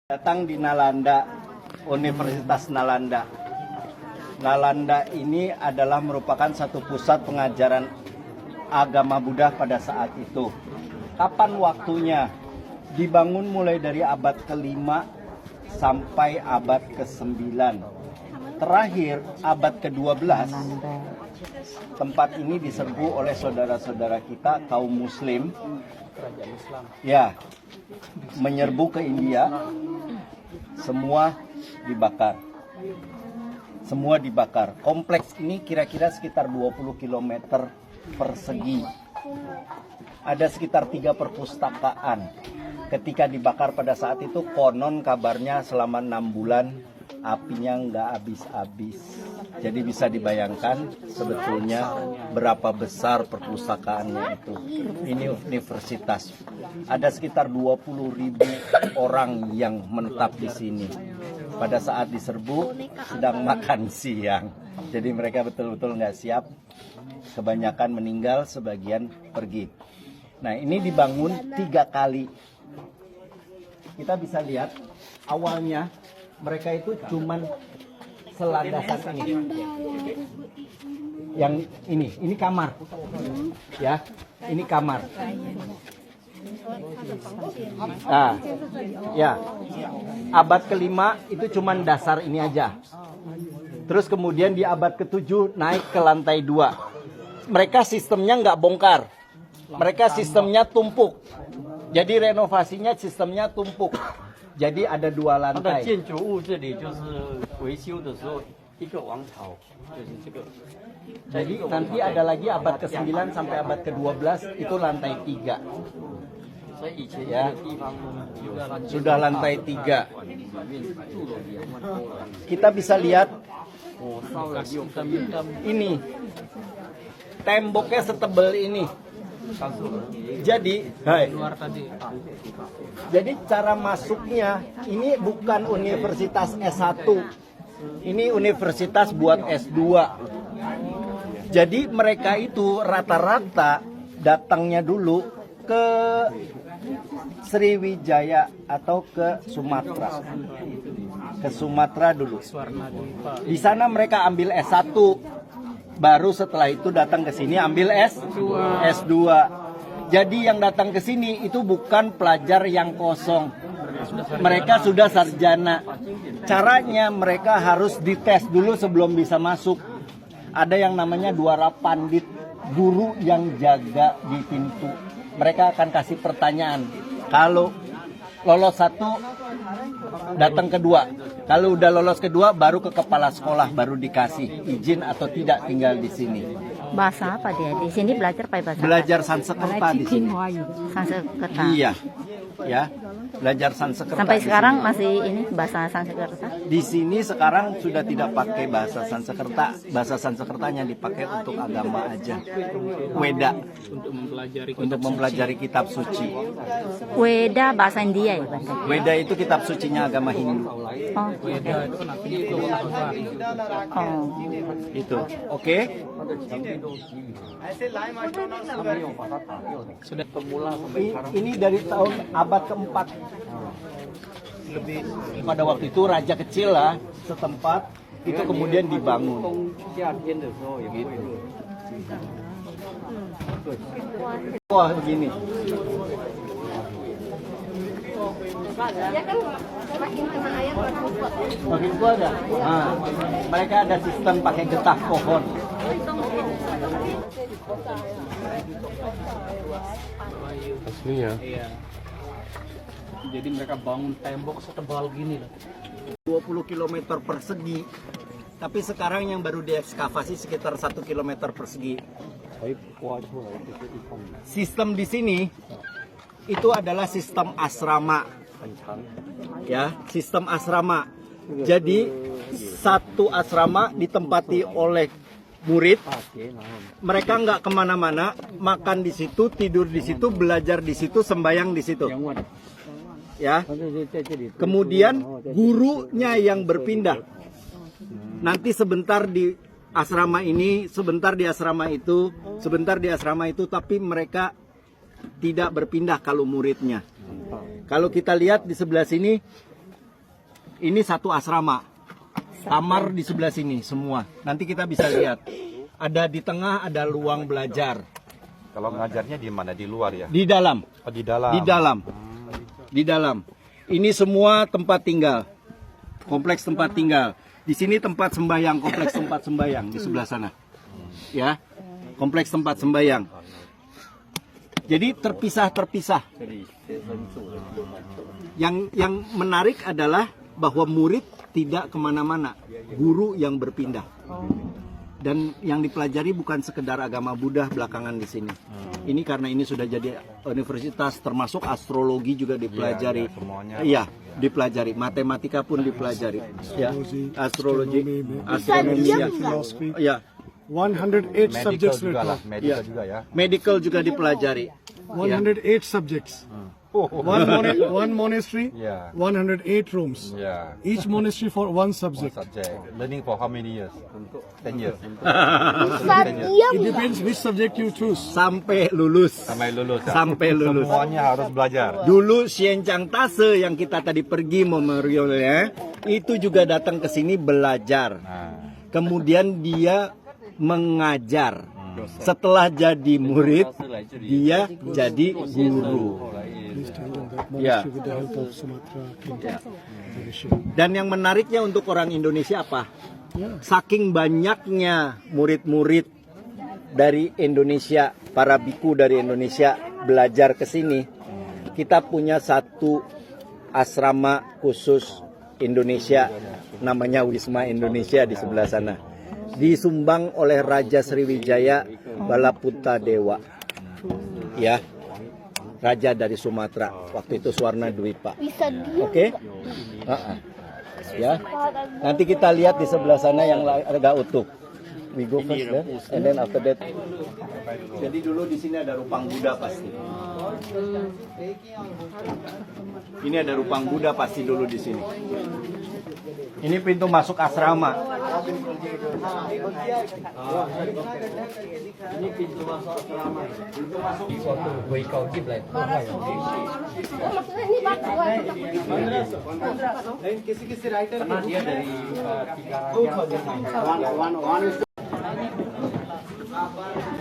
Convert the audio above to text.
Datang di Nalanda, Universitas Nalanda. Nalanda ini adalah merupakan satu pusat pengajaran agama Buddha pada saat itu. Kapan waktunya? Dibangun mulai dari abad ke-5 sampai abad ke-9. Terakhir abad ke-12, tempat ini diserbu oleh saudara-saudara kita kaum muslim. Ya, menyerbu ke India, semua dibakar. Semua dibakar. Kompleks ini kira-kira sekitar 20 km persegi. Ada sekitar 3 perpustakaan. Ketika dibakar pada saat itu, konon kabarnya selama 6 bulan apinya nggak habis-habis. Jadi bisa dibayangkan sebetulnya berapa besar perpustakaannya itu. Ini universitas. Ada sekitar 20.000 orang yang menetap di sini. Pada saat diserbu sedang makan siang. Jadi mereka betul-betul nggak siap. Kebanyakan meninggal, sebagian pergi. Nah, ini dibangun 3 kali. Kita bisa lihat awalnya mereka itu cuman selandasan ini. Yang ini kamar. Ya, ini kamar. Nah, ya. Abad ke-5 itu cuman dasar ini aja. Terus kemudian di abad ke-7 naik ke lantai 2. Mereka sistemnya nggak bongkar. Mereka sistemnya tumpuk. Jadi renovasinya sistemnya tumpuk. Jadi ada 2 lantai. Jadi nanti ada lagi abad ke-9 sampai abad ke-12 itu lantai 3. Ya, sudah lantai 3. Kita bisa lihat ini temboknya setebal ini. Jadi cara masuknya ini bukan universitas S1. Ini universitas buat S2. Jadi mereka itu rata-rata datangnya dulu ke Sriwijaya atau ke Sumatera. Ke Sumatera dulu. Di sana mereka ambil S1. Baru setelah itu datang ke sini ambil S2. Jadi yang datang ke sini itu bukan pelajar yang kosong. Mereka sudah sarjana. Caranya mereka harus dites dulu sebelum bisa masuk. Ada yang namanya Dwara Pandit, guru yang jaga di pintu. Mereka akan kasih pertanyaan. Kalau lolos 1, datang kedua. Kalau udah lolos kedua, baru ke kepala sekolah, baru dikasih izin atau tidak tinggal di sini. Bahasa apa dia? Di sini belajar pakai bahasa Belajar Sanskerta di sini. Sanskerta. Iya, ya, belajar Sanskerta. Sampai sekarang masih ini bahasa Sanskerta? Di sini sekarang sudah tidak pakai bahasa Sanskerta. Bahasa Sanskertanya dipakai untuk agama aja. Weda, untuk mempelajari kitab suci. Weda bahasa India ya? Weda itu kitab sucinya agama Hindu. Oh. Oh. Itu, oke? Sudah pemula sampai sekarang. Ini dari tahun abad ke-4. Lebih pada waktu itu raja kecil lah setempat itu kemudian dibangun. Wah, begini. Makin tua ada. Nah, mereka ada sistem pakai getah pohon. Aslinya. Iya. Jadi mereka bangun tembok setebal gini loh. 20 km persegi. Tapi sekarang yang baru diekskavasi sekitar 1 km persegi. Sistem di sini itu adalah sistem asrama. Ya, sistem asrama. Jadi satu asrama ditempati oleh murid. Mereka nggak kemana-mana, makan di situ, tidur di situ, belajar di situ, sembahyang di situ. Ya. Kemudian gurunya yang berpindah. Nanti sebentar di asrama ini, sebentar di asrama itu, sebentar di asrama itu, tapi mereka tidak berpindah kalau muridnya. Kalau kita lihat di sebelah sini, Ini satu asrama. Kamar di sebelah sini semua. Nanti kita bisa lihat. Ada di tengah ada ruang belajar. Kalau ngajarnya di mana? Di luar ya? Di dalam. Oh, di dalam. Di dalam. Di dalam. Ini semua tempat tinggal. Kompleks tempat tinggal. Di sini tempat sembayang, kompleks tempat sembayang di sebelah sana. Ya. Kompleks tempat sembayang. Jadi terpisah-terpisah. Yang menarik adalah bahwa murid tidak kemana-mana, guru yang berpindah. Dan yang dipelajari bukan sekedar agama Buddha belakangan di sini. Ini karena ini sudah jadi universitas, termasuk astrologi juga dipelajari. Iya, dipelajari. Matematika pun dipelajari. Ya, astrologi, astronomi, ya. medical108 subjects were juga lah, taught. medical juga ya. Medical juga dipelajari. 108 subjects. One monastery, Yeah. 108 rooms. Ya. Each monastery for one subject. Subject. Learning for how many years? 10 years. It depends which subject you choose. Sampai lulus. Sampai lulus ya. Sampai lulus. Semuanya harus belajar. Dulu Xianchang Tase yang kita tadi pergi memorialnya, itu juga datang ke sini belajar. Nah, Kemudian dia mengajar. Setelah jadi murid, dia jadi guru. Please tell them that Yeah. monastery with the help of Sumatra Kingdom. Dan yang menariknya untuk orang Indonesia apa? Saking banyaknya murid-murid dari Indonesia, para biku dari Indonesia belajar ke sini, kita punya satu asrama khusus Indonesia, namanya Wisma Indonesia di sebelah sana. Disumbang oleh Raja Sriwijaya Balaputa Dewa. Ya. Raja dari Sumatera. Waktu itu Swarna Dwipa. Oke? Ya. Nanti kita lihat di sebelah sana yang agak utuh. We go first there, and then after that. Jadi dulu di sini ada rupang Buddha pasti. Ini ada rupang Buddha pasti dulu di sini. Ini pintu masuk asrama. Ini pintu masuk asrama. Pintu masuk Karena dia dari tiga raja.